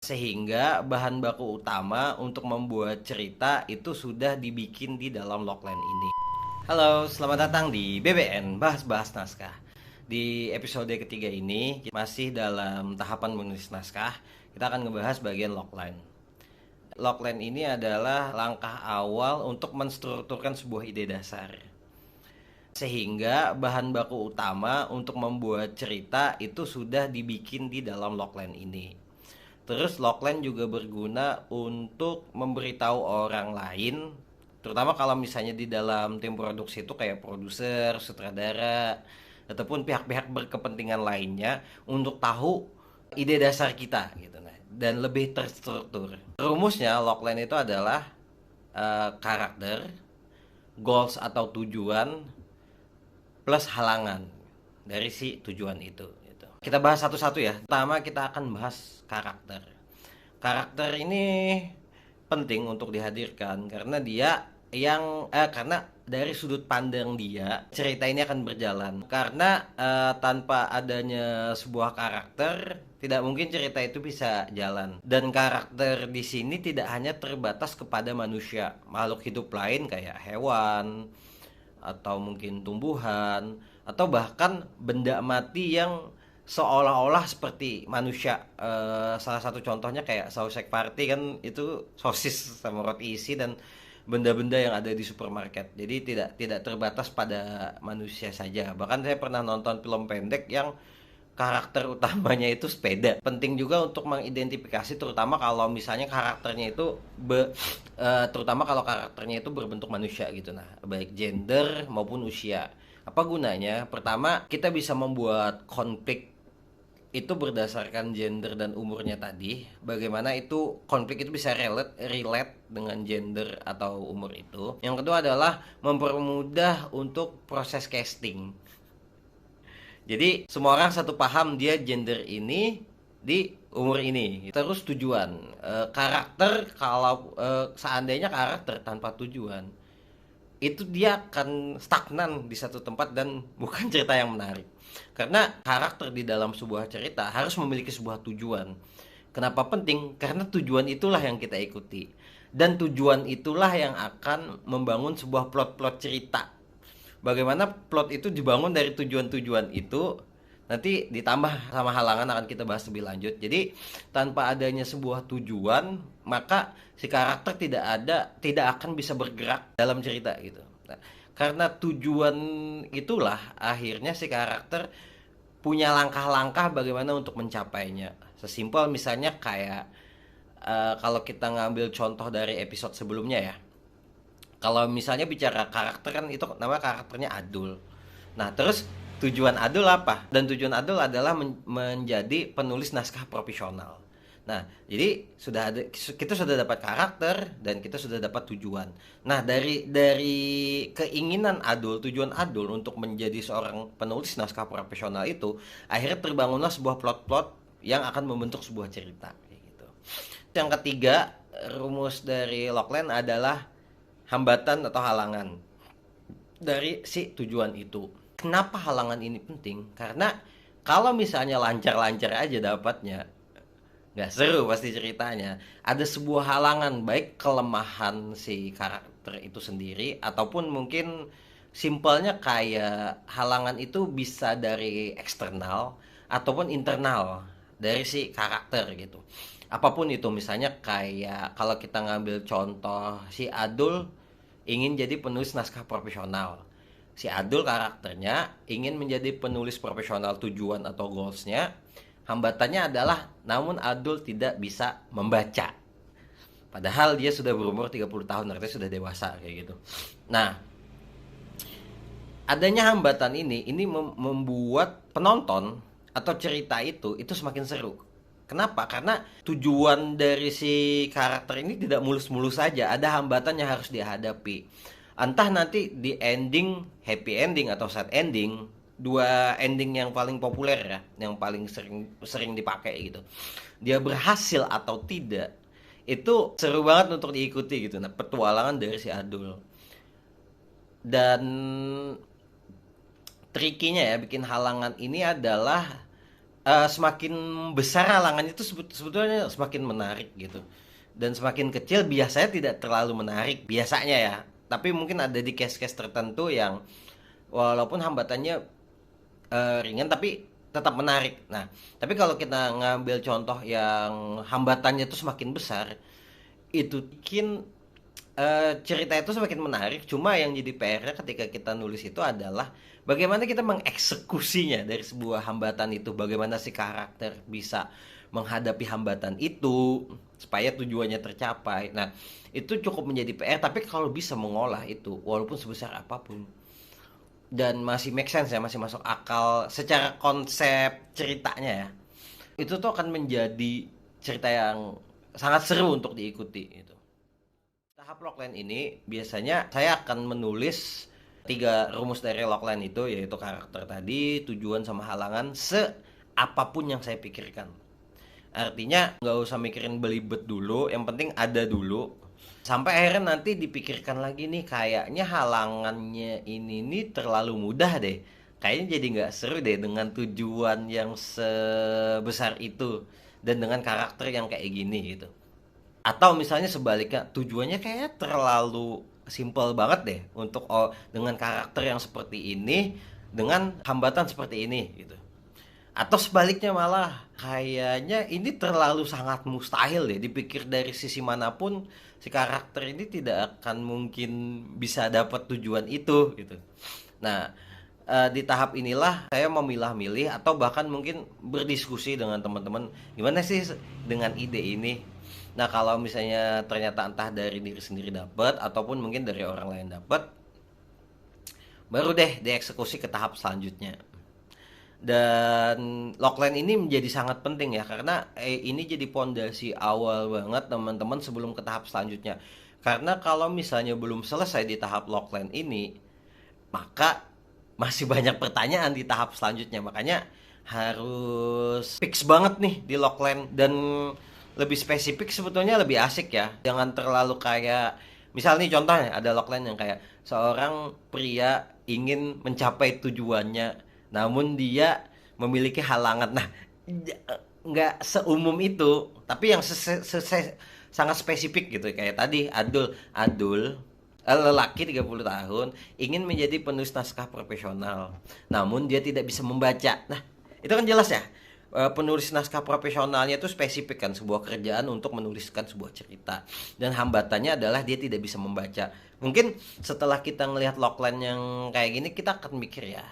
Sehingga bahan baku utama untuk membuat cerita itu sudah dibikin di dalam logline ini. Halo, selamat datang di BBN Bahas-Bahas Naskah. Di episode ketiga ini masih dalam tahapan menulis naskah. Kita akan ngebahas bagian logline. Logline ini adalah langkah awal untuk menstrukturkan sebuah ide dasar. Sehingga bahan baku utama untuk membuat cerita itu sudah dibikin di dalam logline ini. Terus logline juga berguna untuk memberitahu orang lain, terutama kalau misalnya di dalam tim produksi itu kayak produser, sutradara, ataupun pihak-pihak berkepentingan lainnya untuk tahu ide dasar kita gitu nah, dan lebih terstruktur. Rumusnya logline itu adalah karakter, goals atau tujuan plus halangan dari si tujuan itu gitu. Kita bahas satu-satu ya. Pertama kita akan bahas karakter. Karakter ini penting untuk dihadirkan karena dia karena dari sudut pandang dia cerita ini akan berjalan. Karena tanpa adanya sebuah karakter tidak mungkin cerita itu bisa jalan. Dan karakter di sini tidak hanya terbatas kepada manusia, makhluk hidup lain kayak hewan atau mungkin tumbuhan atau bahkan benda mati yang seolah-olah seperti manusia. Salah satu contohnya kayak sausage party kan, itu sosis sama roti isi dan benda-benda yang ada di supermarket. Jadi tidak terbatas pada manusia saja. Bahkan saya pernah nonton film pendek yang karakter utamanya itu sepeda. Penting juga untuk mengidentifikasi, terutama kalau misalnya karakternya itu terutama kalau karakternya itu berbentuk manusia gitu nah, baik gender maupun usia. Apa gunanya? Pertama, kita bisa membuat konflik itu berdasarkan gender dan umurnya tadi. Bagaimana itu konflik itu bisa relate dengan gender atau umur itu. Yang kedua adalah mempermudah untuk proses casting. Jadi semua orang satu paham dia gender ini di umur ini. Terus tujuan. Karakter, kalau seandainya karakter tanpa tujuan, itu dia akan stagnan di satu tempat dan bukan cerita yang menarik. Karena karakter di dalam sebuah cerita harus memiliki sebuah tujuan. Kenapa penting? Karena tujuan itulah yang kita ikuti. Dan tujuan itulah yang akan membangun sebuah plot-plot cerita. Bagaimana plot itu dibangun dari tujuan-tujuan itu nanti ditambah sama halangan akan kita bahas lebih lanjut. Jadi tanpa adanya sebuah tujuan, maka si karakter tidak akan bisa bergerak dalam cerita gitu. Nah, karena tujuan itulah akhirnya si karakter punya langkah-langkah bagaimana untuk mencapainya. Sesimpel misalnya kayak kalau kita ngambil contoh dari episode sebelumnya ya. Kalau misalnya bicara karakter kan itu nama karakternya Adul. Nah, terus tujuan Adul apa? Dan tujuan Adul adalah menjadi penulis naskah profesional. Nah, jadi kita sudah dapat karakter dan kita sudah dapat tujuan. Nah, dari keinginan Adul, tujuan Adul untuk menjadi seorang penulis naskah profesional itu, akhirnya terbangunlah sebuah plot-plot yang akan membentuk sebuah cerita kayak gitu. Yang ketiga, rumus dari logline adalah hambatan atau halangan dari si tujuan itu. Kenapa halangan ini penting? Karena kalau misalnya lancar-lancar aja dapatnya, nggak seru pasti ceritanya. Ada sebuah halangan, baik kelemahan si karakter itu sendiri ataupun mungkin simpelnya kayak halangan itu bisa dari eksternal ataupun internal dari si karakter gitu. Apapun itu, misalnya kayak kalau kita ngambil contoh si Adul ingin jadi penulis naskah profesional. Si Adul karakternya ingin menjadi penulis profesional, tujuan atau goalsnya, hambatannya adalah namun Adul tidak bisa membaca. Padahal dia sudah berumur 30 tahun, artinya sudah dewasa kayak gitu. Nah, adanya hambatan ini membuat penonton atau cerita itu semakin seru. Kenapa? Karena tujuan dari si karakter ini tidak mulus-mulus saja, ada hambatan yang harus dihadapi. Entah nanti di ending happy ending atau sad ending, dua ending yang paling populer ya, yang paling sering sering dipakai gitu. Dia berhasil atau tidak, itu seru banget untuk diikuti gitu. Nah, petualangan dari si Adul. Dan trikinya ya bikin halangan ini adalah semakin besar halangannya itu sebetulnya semakin menarik gitu. Dan semakin kecil biasanya tidak terlalu menarik biasanya ya. Tapi mungkin ada di case-case tertentu yang walaupun hambatannya ringan tapi tetap menarik. Nah, tapi kalau kita ngambil contoh yang hambatannya itu semakin besar, itu bikin cerita itu semakin menarik. Cuma yang jadi PR-nya ketika kita nulis itu adalah bagaimana kita mengeksekusinya dari sebuah hambatan itu. Bagaimana si karakter bisa menghadapi hambatan itu supaya tujuannya tercapai. Nah, itu cukup menjadi PR. Tapi kalau bisa mengolah itu, walaupun sebesar apapun, dan masih make sense ya, masih masuk akal secara konsep ceritanya ya, itu tuh akan menjadi cerita yang sangat seru untuk diikuti gitu. Tahap logline ini biasanya saya akan menulis tiga rumus dari logline itu, yaitu karakter tadi, tujuan sama halangan, seapapun yang saya pikirkan. Artinya nggak usah mikirin belibet dulu, yang penting ada dulu. Sampai akhirnya nanti dipikirkan lagi nih, kayaknya halangannya ini nih terlalu mudah deh. Kayaknya jadi nggak seru deh dengan tujuan yang sebesar itu dan dengan karakter yang kayak gini gitu. Atau misalnya sebaliknya, tujuannya kayak terlalu simple banget deh untuk dengan karakter yang seperti ini dengan hambatan seperti ini gitu. Atau sebaliknya malah kayaknya ini terlalu sangat mustahil deh, dipikir dari sisi manapun si karakter ini tidak akan mungkin bisa dapat tujuan itu gitu. Nah, di tahap inilah saya memilah-milih atau bahkan mungkin berdiskusi dengan teman-teman gimana sih dengan ide ini. Nah, kalau misalnya ternyata entah dari diri sendiri dapat ataupun mungkin dari orang lain dapat, baru deh dieksekusi ke tahap selanjutnya. Dan logline ini menjadi sangat penting ya, karena ini jadi pondasi awal banget teman-teman sebelum ke tahap selanjutnya. Karena kalau misalnya belum selesai di tahap logline ini, maka masih banyak pertanyaan di tahap selanjutnya. Makanya harus fix banget nih di logline, dan lebih spesifik sebetulnya lebih asik ya. Jangan terlalu kayak misal nih contohnya ada logline yang kayak seorang pria ingin mencapai tujuannya namun dia memiliki halangan. Nah, nggak seumum itu, tapi yang sangat spesifik gitu. Kayak tadi Adul, lelaki 30 tahun ingin menjadi penulis naskah profesional, namun dia tidak bisa membaca. Nah, itu kan jelas ya. Penulis naskah profesionalnya itu spesifik kan, sebuah kerjaan untuk menuliskan sebuah cerita, dan hambatannya adalah dia tidak bisa membaca. Mungkin setelah kita ngelihat logline yang kayak gini, kita akan mikir ya,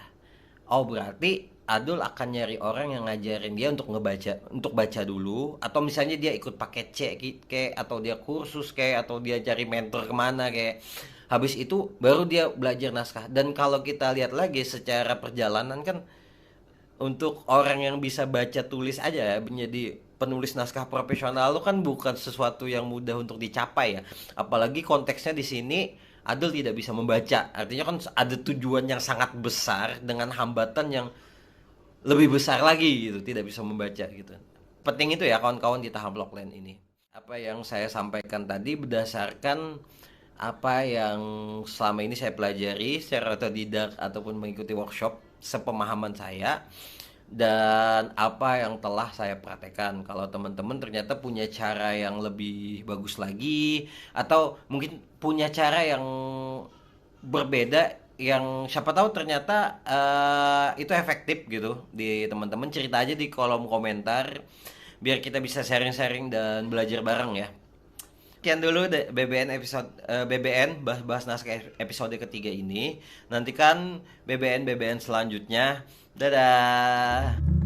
oh berarti Adul akan nyari orang yang ngajarin dia untuk ngebaca, untuk baca dulu, atau misalnya dia ikut paket C kayak, atau dia kursus kayak, atau dia cari mentor kemana kayak. Habis itu baru dia belajar naskah. Dan kalau kita lihat lagi secara perjalanan kan, untuk orang yang bisa baca tulis aja ya, menjadi penulis naskah profesional itu kan bukan sesuatu yang mudah untuk dicapai ya. Apalagi konteksnya di sini Adul tidak bisa membaca. Artinya kan ada tujuan yang sangat besar dengan hambatan yang lebih besar lagi gitu, tidak bisa membaca gitu. Penting itu ya kawan-kawan di tahap logline ini. Apa yang saya sampaikan tadi berdasarkan apa yang selama ini saya pelajari secara otodidak ataupun mengikuti workshop, sepemahaman saya, dan apa yang telah saya praktekkan. Kalau teman-teman ternyata punya cara yang lebih bagus lagi, atau mungkin punya cara yang berbeda yang siapa tahu ternyata itu efektif gitu di teman-teman, cerita aja di kolom komentar biar kita bisa sharing-sharing dan belajar bareng ya. Sekian dulu BBN episode BBN bahas naskah episode ketiga ini. Nantikan BBN selanjutnya. Dadah.